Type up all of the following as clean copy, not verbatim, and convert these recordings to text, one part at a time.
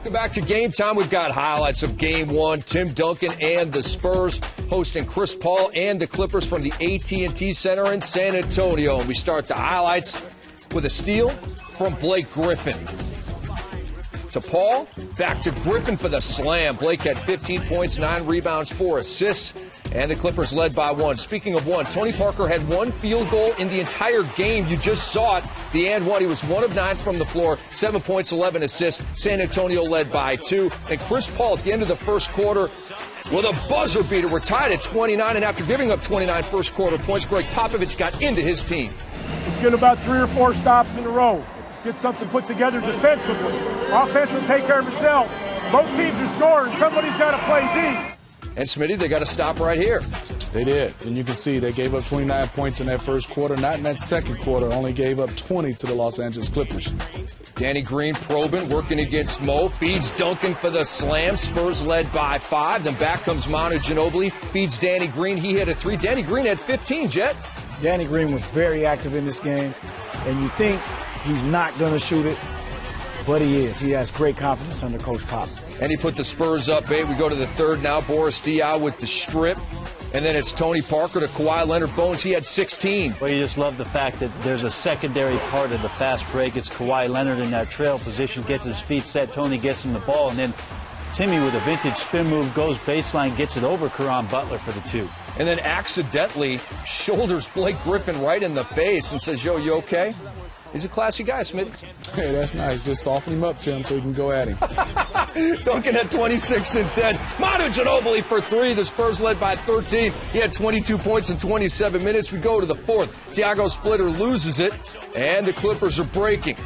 Welcome back to Game Time. We've got highlights of Game 1. Tim Duncan and the Spurs hosting Chris Paul and the Clippers from the AT&T Center in San Antonio. And we start the highlights with a steal from Blake Griffin. To Paul, back to Griffin for the slam. Blake had 15 points, 9 rebounds, 4 assists, and the Clippers led by 1. Speaking of 1, Tony Parker had 1 field goal in the entire game. You just saw it, the and 1. He was 1 of 9 from the floor, 7 points, 11 assists. San Antonio led by 2. And Chris Paul at the end of the first quarter with a buzzer beater. We're tied at 29, and after giving up 29 first quarter points, Greg Popovich got into his team. Let's get about 3 or 4 stops in a row. Get something put together defensively. Offense will take care of itself. Both teams are scoring. Somebody's got to play deep. And Smitty, they got to stop right here. They did. And you can see they gave up 29 points in that first quarter. Not in that second quarter. Only gave up 20 to the Los Angeles Clippers. Danny Green probing, working against Mo. Feeds Duncan for the slam. Spurs led by 5. Then back comes Manu Ginobili. Feeds Danny Green. He hit a 3. Danny Green had 15, Jet. Danny Green was very active in this game. And you think he's not going to shoot it, but he is. He has great confidence under Coach Pop. And he put the Spurs up 8. We go to the third now. Boris Diaw with the strip. And then it's Tony Parker to Kawhi Leonard. Bones, he had 16. Well, you just love the fact that there's a secondary part of the fast break. It's Kawhi Leonard in that trail position, gets his feet set. Tony gets him the ball. And then Timmy with a vintage spin move goes baseline, gets it over Caron Butler for the 2. And then accidentally shoulders Blake Griffin right in the face and says, yo, you okay? He's a classy guy, Smith. Hey, that's nice. Just soften him up, Tim, so you can go at him. Duncan had 26 and 10. Manu Ginobili for 3. The Spurs led by 13. He had 22 points in 27 minutes. We go to the fourth. Thiago Splitter loses it, and the Clippers are breaking.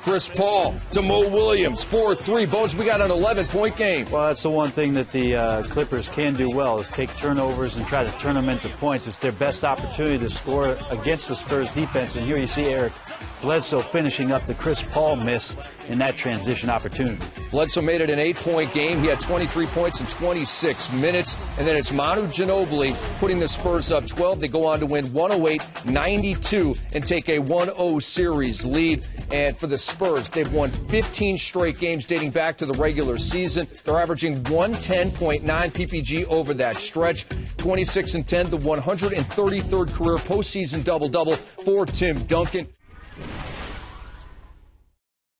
Chris Paul to Mo Williams, 4-3. Bones, we got an 11-point game. Well, that's the one thing that the Clippers can do well is take turnovers and try to turn them into points. It's their best opportunity to score against the Spurs defense. And here you see Eric Bledsoe finishing up the Chris Paul miss in that transition opportunity. Bledsoe made it an 8-point game. He had 23 points in 26 minutes. And then it's Manu Ginobili putting the Spurs up 12. They go on to win 108-92 and take a 1-0 series lead. And for the Spurs, they've won 15 straight games dating back to the regular season. They're averaging 110.9 PPG over that stretch. 26 and 10, the 133rd career postseason double-double for Tim Duncan.